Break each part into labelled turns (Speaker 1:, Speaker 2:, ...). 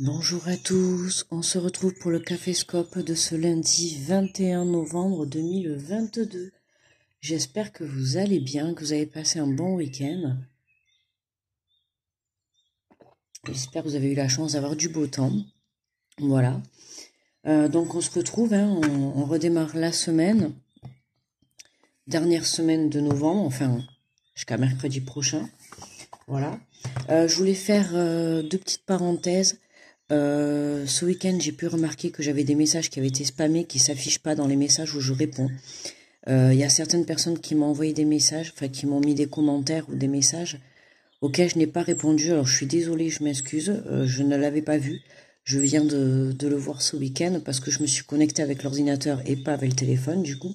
Speaker 1: Bonjour à tous, on se retrouve pour le Caféscope de ce lundi 21 novembre 2022. J'espère que vous allez bien, que vous avez passé un bon week-end. J'espère que vous avez eu la chance d'avoir du beau temps. Voilà. Donc on se retrouve, on redémarre la semaine. Dernière semaine de novembre, enfin jusqu'à mercredi prochain. Voilà. Je voulais faire deux petites parenthèses. Ce week-end, j'ai pu remarquer que j'avais des messages qui avaient été spammés, qui s'affichent pas dans les messages où je réponds. Il y a certaines personnes qui m'ont envoyé des messages, enfin qui m'ont mis des commentaires ou des messages auxquels je n'ai pas répondu. Alors je suis désolée, je m'excuse, je ne l'avais pas vu. Je viens de le voir ce week-end parce que je me suis connectée avec l'ordinateur et pas avec le téléphone du coup.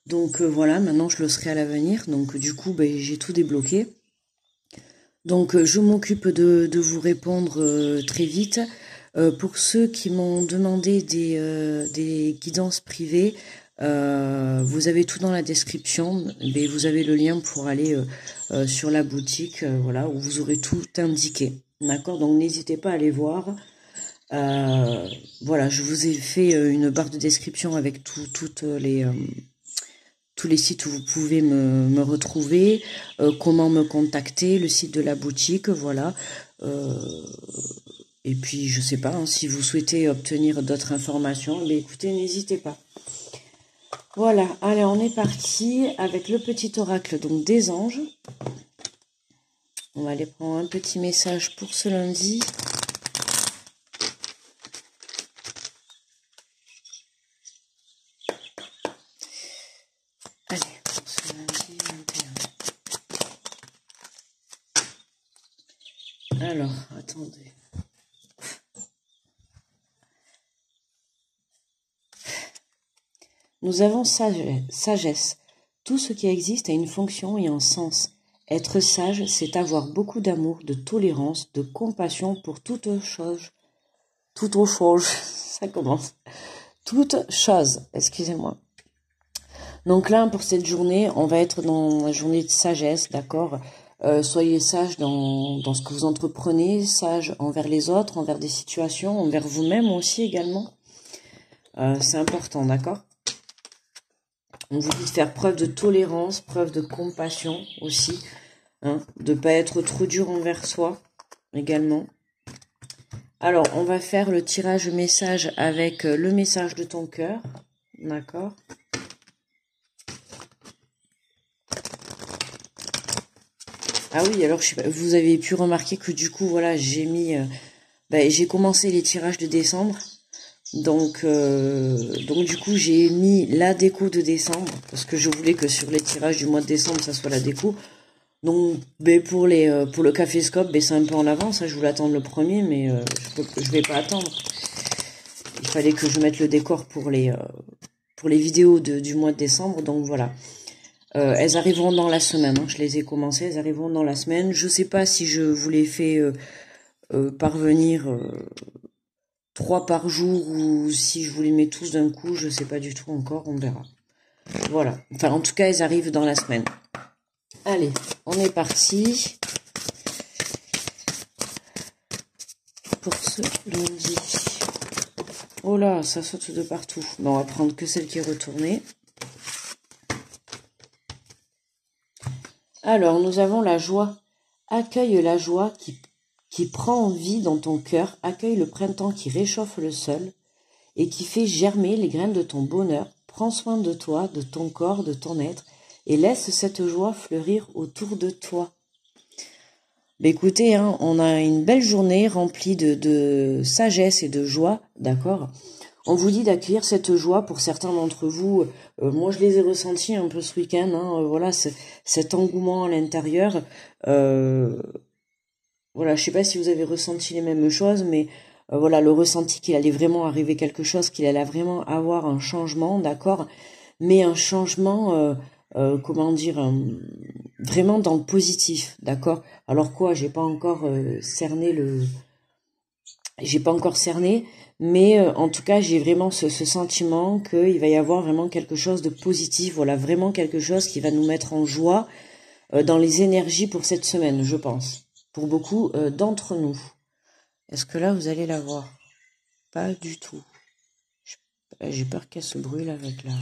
Speaker 1: Donc voilà, maintenant je le serai à l'avenir. Donc du coup, j'ai tout débloqué. Donc je m'occupe de vous répondre très vite. Pour ceux qui m'ont demandé des guidances privées, vous avez tout dans la description. Mais vous avez le lien pour aller sur la boutique, voilà, où vous aurez tout indiqué. D'accord? Donc n'hésitez pas à aller voir. Voilà, je vous ai fait une barre de description avec tous les sites où vous pouvez me retrouver, comment me contacter, le site de la boutique, voilà. Et puis, je sais pas, si vous souhaitez obtenir d'autres informations, écoutez, n'hésitez pas. Voilà, allez, on est parti avec le petit oracle donc des anges. On va aller prendre un petit message pour ce lundi. Allez, pour ce lundi 21. Alors, attendez. Nous avons sagesse. Tout ce qui existe a une fonction et un sens. Être sage, c'est avoir beaucoup d'amour, de tolérance, de compassion pour toute chose. Toute chose, ça commence. Toute chose, excusez-moi. Donc là, pour cette journée, on va être dans la journée de sagesse, d'accord ? Soyez sage dans ce que vous entreprenez, sage envers les autres, envers des situations, envers vous-même aussi également. C'est important, d'accord ? On vous dit de faire preuve de tolérance, preuve de compassion aussi, de ne pas être trop dur envers soi également. Alors, on va faire le tirage message avec le message de ton cœur, d'accord ? Ah oui, alors je sais pas, vous avez pu remarquer que du coup, voilà, j'ai mis, j'ai commencé les tirages de décembre. Donc du coup, j'ai mis la déco de décembre, parce que je voulais que sur les tirages du mois de décembre, ça soit la déco. Donc, pour le Caféscope, c'est un peu en avance, je voulais attendre le premier, mais je vais pas attendre. Il fallait que je mette le décor pour les vidéos du mois de décembre, donc voilà. Elles arriveront dans la semaine, je les ai commencées, elles arriveront dans la semaine. Je sais pas si je vous les fais parvenir 3 par jour ou si je vous les mets tous d'un coup, je sais pas du tout encore, on verra. Voilà, enfin en tout cas elles arrivent dans la semaine. Allez, on est parti pour ce lundi. Oh là, ça saute de partout. Bon, on va prendre que celle qui est retournée. Alors, nous avons la joie. Accueille la joie qui prend vie dans ton cœur. Accueille le printemps qui réchauffe le sol et qui fait germer les graines de ton bonheur. Prends soin de toi, de ton corps, de ton être et laisse cette joie fleurir autour de toi. Écoutez, on a une belle journée remplie de sagesse et de joie, d'accord ? On vous dit d'accueillir cette joie pour certains d'entre vous. Moi, je les ai ressentis un peu ce week-end. Voilà, cet engouement à l'intérieur. Voilà, je sais pas si vous avez ressenti les mêmes choses, mais voilà, le ressenti qu'il allait vraiment arriver quelque chose, qu'il allait vraiment avoir un changement, d'accord ? Mais un changement, vraiment dans le positif, d'accord ? Alors quoi, j'ai pas encore cerné, mais en tout cas, j'ai vraiment ce sentiment qu'il va y avoir vraiment quelque chose de positif, voilà, vraiment quelque chose qui va nous mettre en joie dans les énergies pour cette semaine, je pense, pour beaucoup d'entre nous. Est-ce que là, vous allez la voir? Pas du tout. J'ai peur qu'elle se brûle avec la...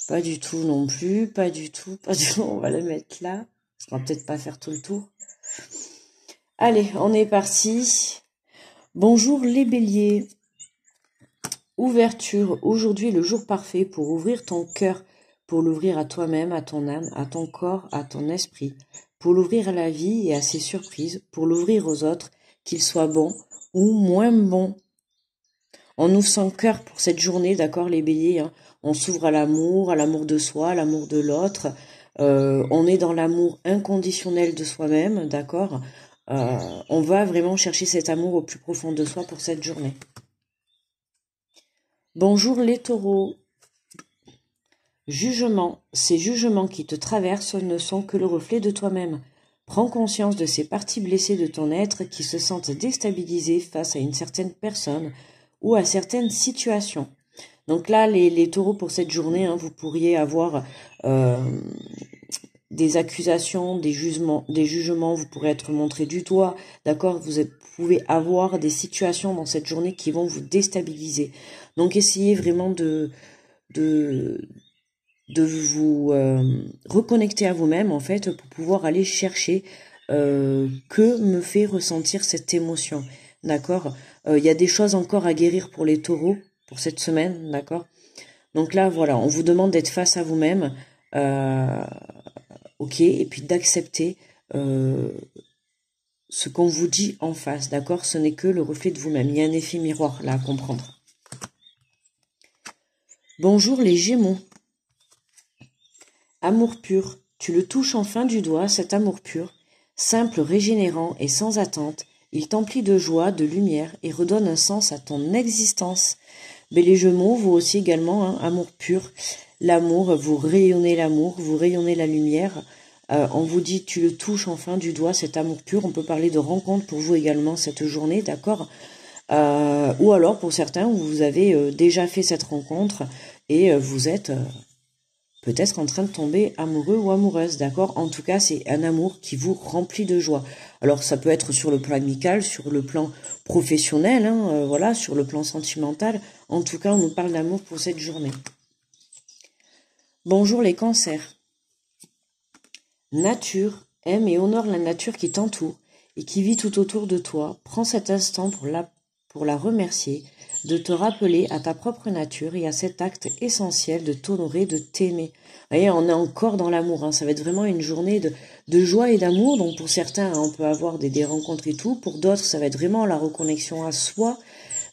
Speaker 1: Pas du tout non plus, pas du tout, pas du tout. On va la mettre là. Parce qu'on va peut-être pas faire tout le tour. Allez, on est parti. Bonjour les béliers. Ouverture. Aujourd'hui est le jour parfait pour ouvrir ton cœur, pour l'ouvrir à toi-même, à ton âme, à ton corps, à ton esprit, pour l'ouvrir à la vie et à ses surprises, pour l'ouvrir aux autres, qu'ils soient bons ou moins bons. On ouvre son cœur pour cette journée, d'accord les béliers, hein. On s'ouvre à l'amour de soi, à l'amour de l'autre. On est dans l'amour inconditionnel de soi-même, d'accord. On va vraiment chercher cet amour au plus profond de soi pour cette journée. Bonjour les taureaux. Jugement. Ces jugements qui te traversent ne sont que le reflet de toi-même. Prends conscience de ces parties blessées de ton être qui se sentent déstabilisées face à une certaine personne ou à certaines situations. Donc là, les taureaux pour cette journée, hein, vous pourriez avoir des accusations, des jugements, vous pourrez être montré du doigt, d'accord, vous pouvez avoir des situations dans cette journée qui vont vous déstabiliser. Donc essayez vraiment de vous reconnecter à vous-même, en fait, pour pouvoir aller chercher que me fait ressentir cette émotion, d'accord. Il y a des choses encore à guérir pour les taureaux, pour cette semaine, d'accord. Donc là, voilà, on vous demande d'être face à vous-même, ok, et puis d'accepter ce qu'on vous dit en face, d'accord. Ce n'est que le reflet de vous-même. Il y a un effet miroir là à comprendre. Bonjour les Gémeaux. Amour pur. Tu le touches enfin du doigt, cet amour pur, simple, régénérant et sans attente. Il t'emplit de joie, de lumière et redonne un sens à ton existence. Mais les Gémeaux, vous aussi également, hein, amour pur. L'amour, vous rayonnez l'amour, vous rayonnez la lumière. On vous dit, tu le touches enfin du doigt, cet amour pur. On peut parler de rencontre pour vous également cette journée, d'accord. Ou alors, pour certains, vous avez déjà fait cette rencontre et vous êtes peut-être en train de tomber amoureux ou amoureuse, d'accord. En tout cas, c'est un amour qui vous remplit de joie. Alors, ça peut être sur le plan amical, sur le plan professionnel, hein, voilà, sur le plan sentimental. En tout cas, on nous parle d'amour pour cette journée. Bonjour les cancers. Nature, aime et honore la nature qui t'entoure et qui vit tout autour de toi. Prends cet instant pour la remercier, de te rappeler à ta propre nature et à cet acte essentiel de t'honorer, de t'aimer. Vous voyez, on est encore dans l'amour, hein. Ça va être vraiment une journée de joie et d'amour. Donc pour certains, hein, on peut avoir des rencontres et tout. Pour d'autres, ça va être vraiment la reconnexion à soi.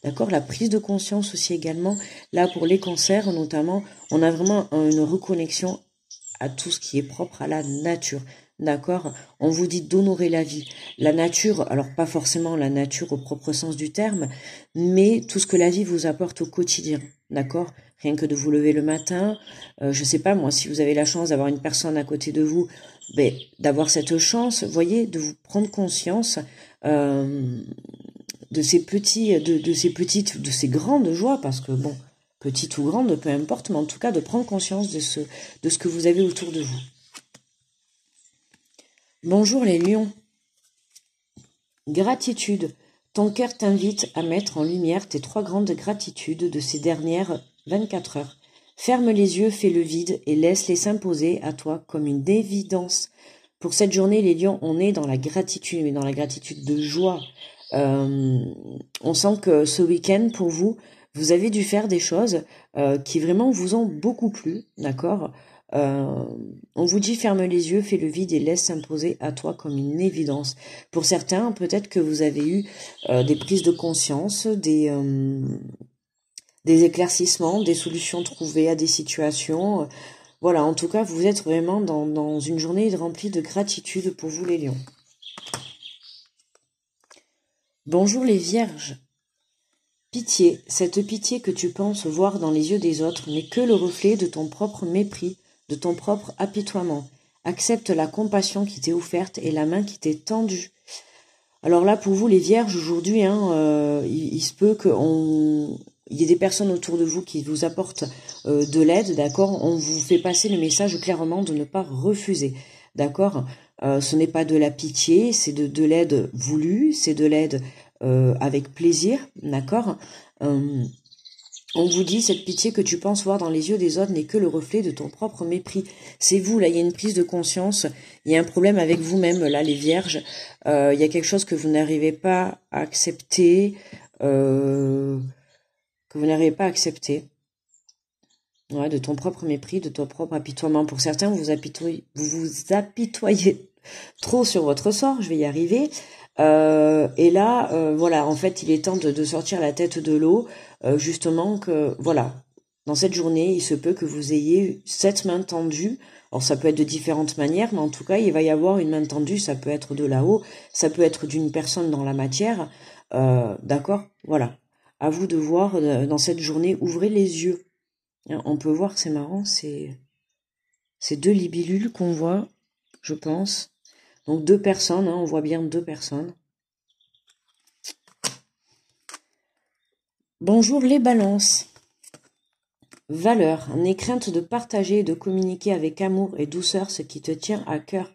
Speaker 1: D'accord, la prise de conscience aussi également. Là, pour les cancers notamment, on a vraiment une reconnexion à tout ce qui est propre à la nature. D'accord, on vous dit d'honorer la vie. La nature, alors pas forcément la nature au propre sens du terme, mais tout ce que la vie vous apporte au quotidien. D'accord, rien que de vous lever le matin, je sais pas moi, si vous avez la chance d'avoir une personne à côté de vous, ben, d'avoir cette chance, voyez, de vous prendre conscience de ces petites, de ces grandes joies, parce que bon, petite ou grande, peu importe, mais en tout cas de prendre conscience de ce que vous avez autour de vous. Bonjour les lions. Gratitude. Ton cœur t'invite à mettre en lumière tes 3 grandes gratitudes de ces dernières 24 heures. Ferme les yeux, fais le vide et laisse-les s'imposer à toi comme une évidence. Pour cette journée, les lions, on est dans la gratitude, mais dans la gratitude de joie. On sent que ce week-end, pour vous, vous avez dû faire des choses qui vraiment vous ont beaucoup plu, d'accord. On vous dit ferme les yeux, fais le vide et laisse s'imposer à toi comme une évidence. Pour certains, peut-être que vous avez eu des prises de conscience, des éclaircissements, des solutions trouvées à des situations. Voilà, en tout cas, vous êtes vraiment dans une journée remplie de gratitude pour vous les lions. Bonjour les vierges. Pitié, cette pitié que tu penses voir dans les yeux des autres n'est que le reflet de ton propre mépris, de ton propre apitoiement. Accepte la compassion qui t'est offerte et la main qui t'est tendue. Alors là, pour vous les vierges, aujourd'hui, hein, il se peut qu'il y ait des personnes autour de vous qui vous apportent de l'aide, d'accord. On vous fait passer le message clairement de ne pas refuser, d'accord. Ce n'est pas de la pitié, c'est de l'aide voulue, c'est de l'aide avec plaisir, d'accord. On vous dit, cette pitié que tu penses voir dans les yeux des autres n'est que le reflet de ton propre mépris. C'est vous, là, il y a une prise de conscience, il y a un problème avec vous-même, là, les vierges. Il y a quelque chose que vous n'arrivez pas à accepter, Ouais, de ton propre mépris, de ton propre apitoiement. Pour certains, vous vous apitoyez trop sur votre sort, je vais y arriver. Et là, voilà, en fait, il est temps de sortir la tête de l'eau, justement que, voilà, dans cette journée, il se peut que vous ayez cette main tendue. Alors, ça peut être de différentes manières, mais en tout cas, il va y avoir une main tendue, ça peut être de là-haut, ça peut être d'une personne dans la matière, d'accord? Voilà. À vous de voir, dans cette journée, ouvrez les yeux. On peut voir, c'est marrant, c'est deux libellules qu'on voit, je pense. Donc 2 personnes, on voit bien 2 personnes. Bonjour les balances. Valeur, n'aie crainte de partager et de communiquer avec amour et douceur ce qui te tient à cœur.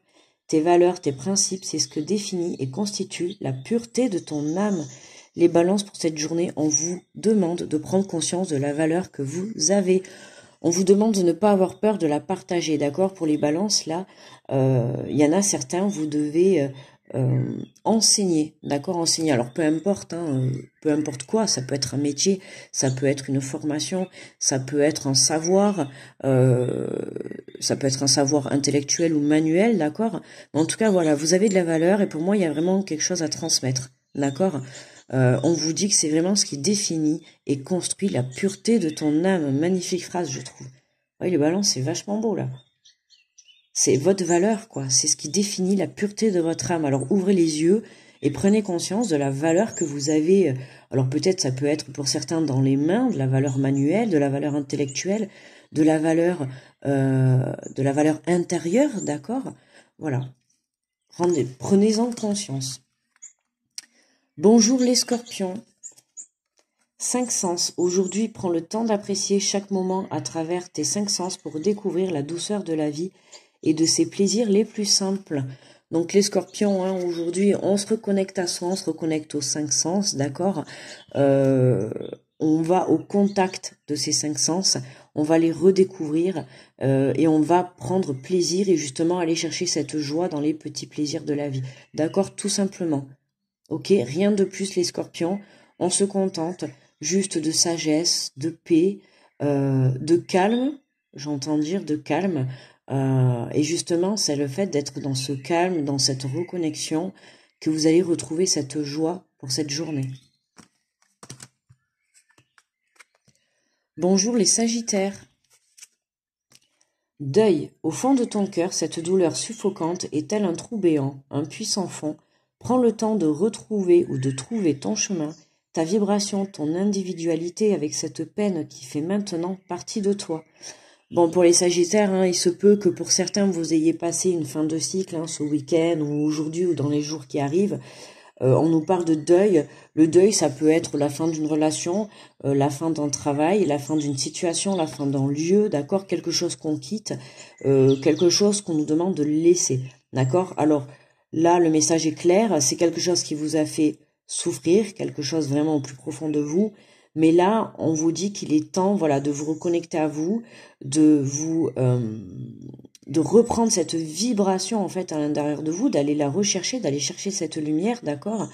Speaker 1: Tes valeurs, tes principes, c'est ce que définit et constitue la pureté de ton âme. Les balances, pour cette journée, on vous demande de prendre conscience de la valeur que vous avez. On vous demande de ne pas avoir peur de la partager, d'accord? Pour les balances, là, il y en a certains, vous devez enseigner, d'accord? Enseigner, alors peu importe, peu importe quoi, ça peut être un métier, ça peut être une formation, ça peut être un savoir, ça peut être un savoir intellectuel ou manuel, d'accord? En tout cas, voilà, vous avez de la valeur et pour moi, il y a vraiment quelque chose à transmettre, d'accord? On vous dit que c'est vraiment ce qui définit et construit la pureté de ton âme. Magnifique phrase, je trouve. Oui, les balances, c'est vachement beau, là. C'est votre valeur, quoi. C'est ce qui définit la pureté de votre âme. Alors, ouvrez les yeux et prenez conscience de la valeur que vous avez. Alors, peut-être, ça peut être pour certains dans les mains, de la valeur manuelle, de la valeur intellectuelle, de la valeur intérieure, d'accord? Voilà. Prenez-en conscience. Bonjour les scorpions. 5 sens. Aujourd'hui, prends le temps d'apprécier chaque moment à travers tes 5 sens pour découvrir la douceur de la vie et de ses plaisirs les plus simples. Donc les scorpions, aujourd'hui, on se reconnecte à soi, on se reconnecte aux 5 sens, d'accord? On va au contact de ces 5 sens, on va les redécouvrir et on va prendre plaisir et justement aller chercher cette joie dans les petits plaisirs de la vie. D'accord? Tout simplement. Ok, rien de plus les scorpions, on se contente juste de sagesse, de paix, de calme, j'entends dire de calme, et justement c'est le fait d'être dans ce calme, dans cette reconnexion, que vous allez retrouver cette joie pour cette journée. Bonjour les sagittaires. Deuil, au fond de ton cœur, cette douleur suffocante est telle un trou béant, un puissant fond. Prends le temps de retrouver ou de trouver ton chemin, ta vibration, ton individualité avec cette peine qui fait maintenant partie de toi. Bon, pour les sagittaires, il se peut que pour certains, vous ayez passé une fin de cycle ce week-end ou aujourd'hui ou dans les jours qui arrivent. On nous parle de deuil. Le deuil, ça peut être la fin d'une relation, la fin d'un travail, la fin d'une situation, la fin d'un lieu, d'accord? Quelque chose qu'on quitte, quelque chose qu'on nous demande de laisser, d'accord? Alors, là, le message est clair, c'est quelque chose qui vous a fait souffrir, quelque chose vraiment au plus profond de vous, mais là, on vous dit qu'il est temps, voilà, de vous reconnecter à vous, de reprendre cette vibration, en fait, à l'intérieur de vous, d'aller la rechercher, d'aller chercher cette lumière, d'accord?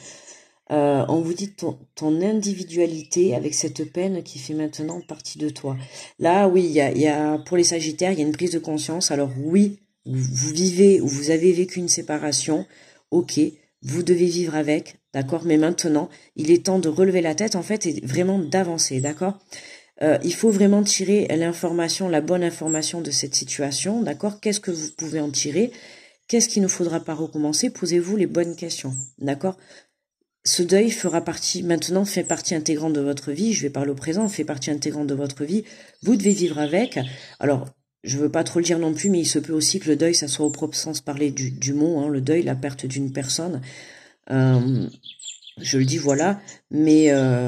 Speaker 1: On vous dit ton individualité avec cette peine qui fait maintenant partie de toi. Là, oui, il y a, pour les sagittaires, il y a une prise de conscience, alors oui, vous vivez ou vous avez vécu une séparation, ok, vous devez vivre avec, d'accord, mais maintenant, il est temps de relever la tête, en fait, et vraiment d'avancer, d'accord? Il faut vraiment tirer l'information, la bonne information de cette situation, d'accord? Qu'est-ce que vous pouvez en tirer? Qu'est-ce qu'il ne faudra pas recommencer? Posez-vous les bonnes questions, d'accord? Ce deuil fait partie intégrante de votre vie, je vais parler au présent, fait partie intégrante de votre vie, vous devez vivre avec. Alors, je veux pas trop le dire non plus, mais il se peut aussi que le deuil, ça soit au propre sens parler du mot, le deuil, la perte d'une personne. Je le dis, voilà, mais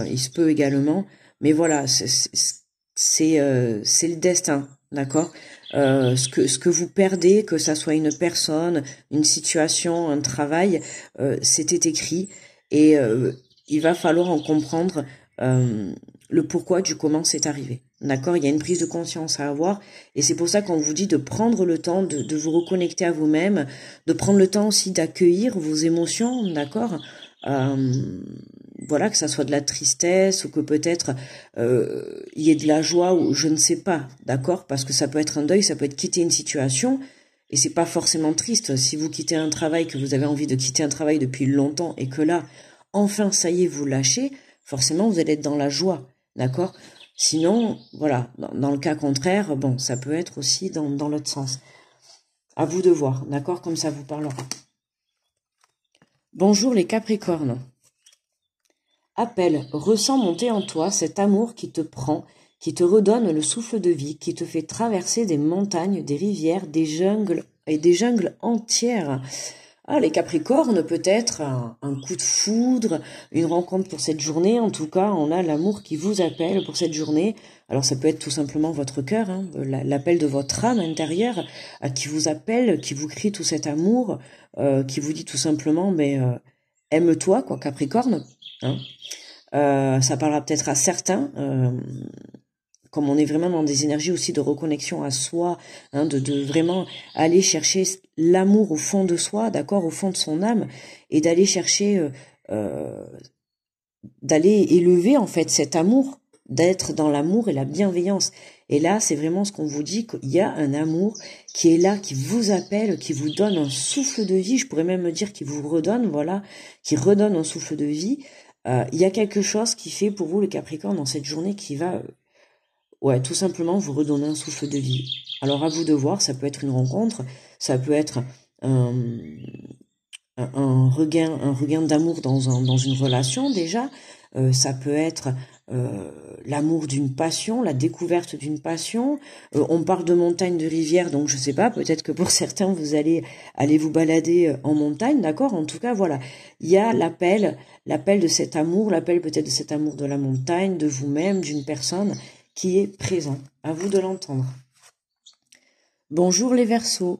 Speaker 1: il se peut également, mais voilà, c'est le destin, d'accord? Ce que vous perdez, que ça soit une personne, une situation, un travail, c'était écrit. Et il va falloir en comprendre le pourquoi du comment c'est arrivé. D'accord? Il y a une prise de conscience à avoir et c'est pour ça qu'on vous dit de prendre le temps de vous reconnecter à vous-même, de prendre le temps aussi d'accueillir vos émotions, d'accord? Voilà, que ça soit de la tristesse ou que peut-être il y ait de la joie ou je ne sais pas, d'accord? Parce que ça peut être un deuil, ça peut être quitter une situation et c'est pas forcément triste. Si vous quittez un travail, que vous avez envie de quitter un travail depuis longtemps et que là, enfin, ça y est, vous lâchez, forcément, vous allez être dans la joie, d'accord? Sinon, voilà, dans le cas contraire, bon, ça peut être aussi dans l'autre sens. À vous de voir, d'accord? Comme ça vous parlera. Bonjour les Capricornes. Appelle, ressens monter en toi cet amour qui te prend, qui te redonne le souffle de vie, qui te fait traverser des montagnes, des rivières, des jungles et des jungles entières. Ah, les Capricornes, peut-être un coup de foudre, une rencontre pour cette journée. En tout cas, on a l'amour qui vous appelle pour cette journée. Alors, ça peut être tout simplement votre cœur, hein, l'appel de votre âme intérieure qui vous appelle, qui vous crie tout cet amour, qui vous dit tout simplement, mais aime-toi, quoi, Capricorne. Hein. Ça parlera peut-être à certains. Comme on est vraiment dans des énergies aussi de reconnexion à soi, hein, de vraiment aller chercher l'amour au fond de soi, d'accord, au fond de son âme, et d'aller chercher, d'aller élever en fait cet amour, d'être dans l'amour et la bienveillance. Et là, c'est vraiment ce qu'on vous dit, qu'il y a un amour qui est là, qui vous appelle, qui vous donne un souffle de vie, je pourrais même me dire qui vous redonne, voilà, qui redonne un souffle de vie. Il y a quelque chose qui fait pour vous, le Capricorne, dans cette journée qui va... ouais, tout simplement vous redonner un souffle de vie. Alors à vous de voir, ça peut être une rencontre, ça peut être un regain d'amour dans une relation déjà, ça peut être l'amour d'une passion, la découverte d'une passion. On parle de montagne, de rivière, donc je sais pas, peut-être que pour certains vous allez vous balader en montagne, d'accord? En tout cas, voilà, il y a l'appel de cet amour, l'appel peut-être de cet amour de la montagne, de vous-même, d'une personne qui est présent. À vous de l'entendre. Bonjour les Verseaux.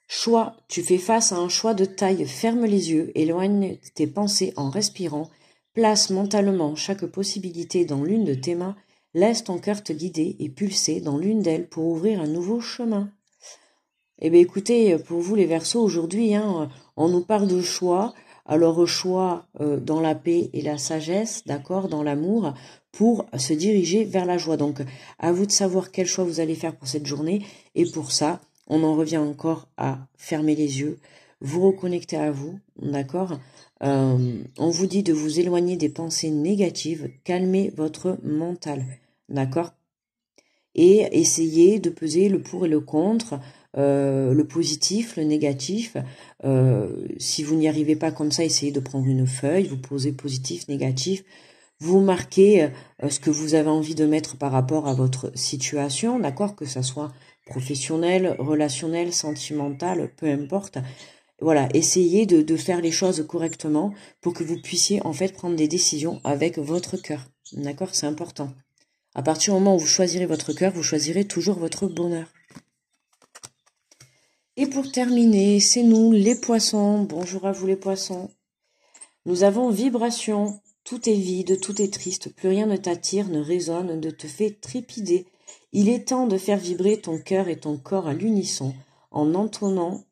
Speaker 1: Choix, tu fais face à un choix de taille, ferme les yeux, éloigne tes pensées en respirant, place mentalement chaque possibilité dans l'une de tes mains, laisse ton cœur te guider et pulser dans l'une d'elles pour ouvrir un nouveau chemin. Eh bien écoutez, pour vous les Verseaux, aujourd'hui, hein, on nous parle de choix, alors choix dans la paix et la sagesse, d'accord, dans l'amour, pour se diriger vers la joie. Donc à vous de savoir quel choix vous allez faire pour cette journée, et pour ça, on en revient encore à fermer les yeux, vous reconnecter à vous, d'accord. On vous dit de vous éloigner des pensées négatives, calmer votre mental, d'accord. Et essayer de peser le pour et le contre, le positif, le négatif. Si vous n'y arrivez pas comme ça, essayez de prendre une feuille, vous posez positif, négatif, vous marquez ce que vous avez envie de mettre par rapport à votre situation, d'accord, que ça soit professionnel, relationnel, sentimental, peu importe. Voilà, essayez de faire les choses correctement pour que vous puissiez en fait prendre des décisions avec votre cœur, d'accord, c'est important. À partir du moment où vous choisirez votre cœur, vous choisirez toujours votre bonheur. Et pour terminer, c'est nous, les poissons. Bonjour à vous les poissons. Nous avons vibration. Tout est vide, tout est triste, plus rien ne t'attire, ne résonne, ne te fait trépider. Il est temps de faire vibrer ton cœur et ton corps à l'unisson, en entonnant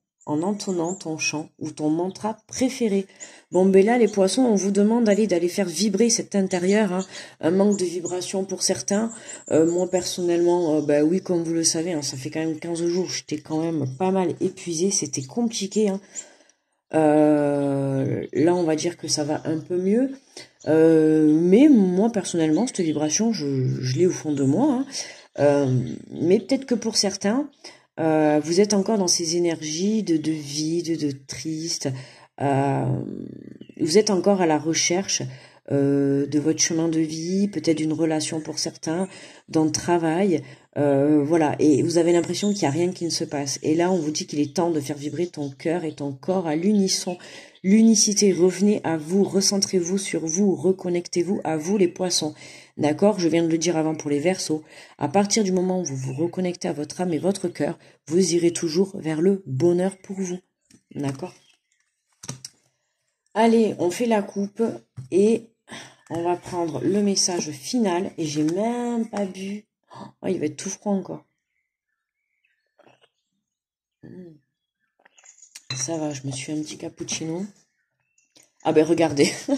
Speaker 1: ton chant ou ton mantra préféré. Bon, ben là, les poissons, on vous demande d'aller faire vibrer cet intérieur, hein. Un manque de vibration pour certains. Moi, personnellement, ben oui, comme vous le savez, hein, ça fait quand même 15 jours, j'étais quand même pas mal épuisée, c'était compliqué, hein. Là, on va dire que ça va un peu mieux. Mais moi, personnellement, cette vibration, je l'ai au fond de moi, hein. Mais peut-être que pour certains, vous êtes encore dans ces énergies de vide, de triste. Vous êtes encore à la recherche de votre chemin de vie, peut-être d'une relation pour certains, dans le travail. Voilà, et vous avez l'impression qu'il n'y a rien qui ne se passe. Et là, on vous dit qu'il est temps de faire vibrer ton cœur et ton corps à l'unisson. L'unicité, revenez à vous, recentrez-vous sur vous, reconnectez-vous à vous les poissons. D'accord, je viens de le dire avant pour les Verseaux. À partir du moment où vous vous reconnectez à votre âme et votre cœur, vous irez toujours vers le bonheur pour vous. D'accord. Allez, on fait la coupe et on va prendre le message final. Et j'ai même pas bu. Oh, il va être tout froid encore. Ça va, je me suis un petit cappuccino. Ah ben regardez, vous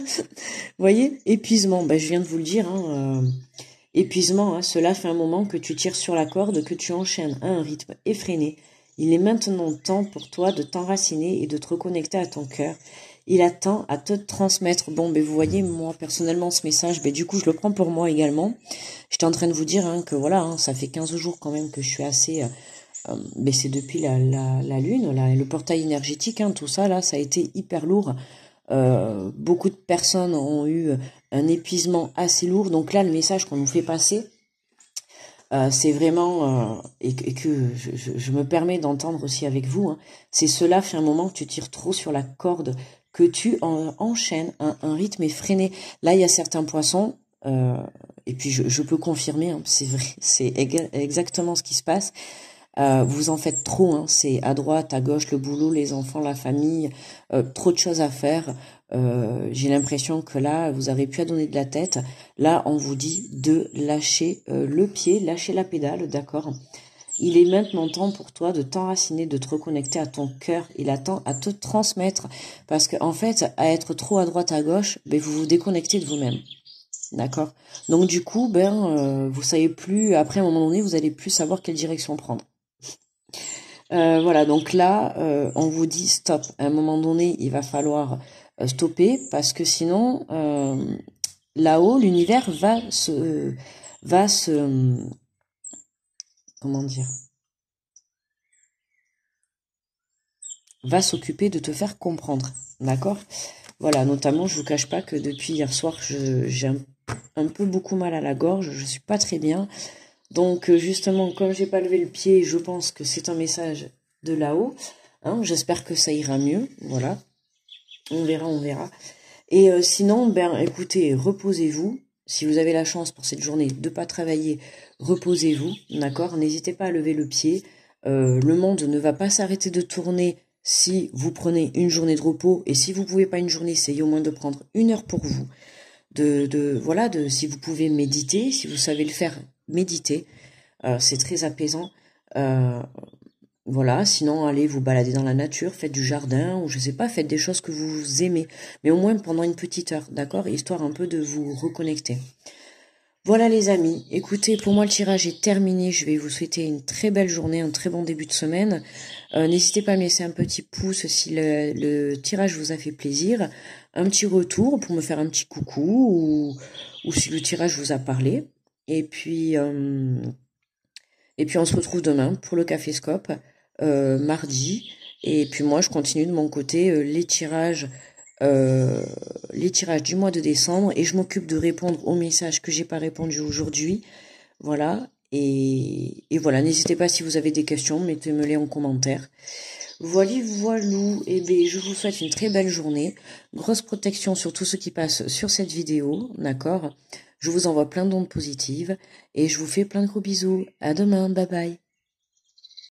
Speaker 1: voyez, épuisement, ben, je viens de vous le dire, hein, épuisement, hein, cela fait un moment que tu tires sur la corde, que tu enchaînes à un rythme effréné. Il est maintenant temps pour toi de t'enraciner et de te reconnecter à ton cœur. Il attend à te transmettre. Bon, ben vous voyez, moi personnellement ce message, ben du coup je le prends pour moi également. J'étais en train de vous dire hein, que voilà, hein, ça fait 15 jours quand même que je suis assez... mais c'est depuis la lune, là, le portail énergétique, hein, tout ça, là, ça a été hyper lourd. Beaucoup de personnes ont eu un épuisement assez lourd. Donc là, le message qu'on nous fait passer, c'est vraiment, et que je me permets d'entendre aussi avec vous, hein, c'est cela fait un moment que tu tires trop sur la corde, que tu enchaînes un rythme effréné. Là, il y a certains poissons, et puis je peux confirmer, hein, c'est vrai, c'est exactement ce qui se passe. Vous en faites trop, hein, c'est à droite, à gauche, le boulot, les enfants, la famille, trop de choses à faire. J'ai l'impression que là, vous avez plus à donner de la tête. Là, on vous dit de lâcher le pied, lâcher la pédale, d'accord? Il est maintenant temps pour toi de t'enraciner, de te reconnecter à ton cœur. Il attend à te transmettre. Parce que en fait, à être trop à droite, à gauche, ben, vous vous déconnectez de vous-même. D'accord? Donc du coup, vous savez plus, après un moment donné, vous allez plus savoir quelle direction prendre. Voilà, donc là, on vous dit stop. À un moment donné, il va falloir stopper parce que sinon, là-haut, l'univers comment dire, va s'occuper de te faire comprendre, d'accord? Voilà, notamment, je vous cache pas que depuis hier soir, j'ai un peu beaucoup mal à la gorge, je suis pas très bien. Donc justement, comme j'ai pas levé le pied, je pense que c'est un message de là-haut. Hein, j'espère que ça ira mieux, voilà. On verra, on verra. Et sinon, ben écoutez, reposez-vous. Si vous avez la chance pour cette journée de pas travailler, reposez-vous, d'accord? N'hésitez pas à lever le pied. Le monde ne va pas s'arrêter de tourner si vous prenez une journée de repos. Et si vous pouvez pas une journée, essayez au moins de prendre 1 heure pour vous. Voilà, si vous pouvez méditer, si vous savez le faire, méditez. C'est très apaisant. Voilà, sinon allez vous balader dans la nature, faites du jardin, ou je sais pas, faites des choses que vous aimez, mais au moins pendant une petite heure, d'accord? Histoire un peu de vous reconnecter. Voilà les amis, écoutez, pour moi le tirage est terminé, je vais vous souhaiter une très belle journée, un très bon début de semaine. N'hésitez pas à me laisser un petit pouce si le tirage vous a fait plaisir, un petit retour pour me faire un petit coucou, ou si le tirage vous a parlé. Et puis on se retrouve demain pour le Caféscope, mardi. Et puis moi, je continue de mon côté les tirages du mois de décembre. Et je m'occupe de répondre aux messages que j'ai pas répondu aujourd'hui. Voilà. Et voilà, n'hésitez pas si vous avez des questions, mettez-me-les en commentaire. Voilà, voilou. Et bien, je vous souhaite une très belle journée. Grosse protection sur tout ce qui passe sur cette vidéo, d'accord? Je vous envoie plein d'ondes positives et je vous fais plein de gros bisous. À demain, bye bye.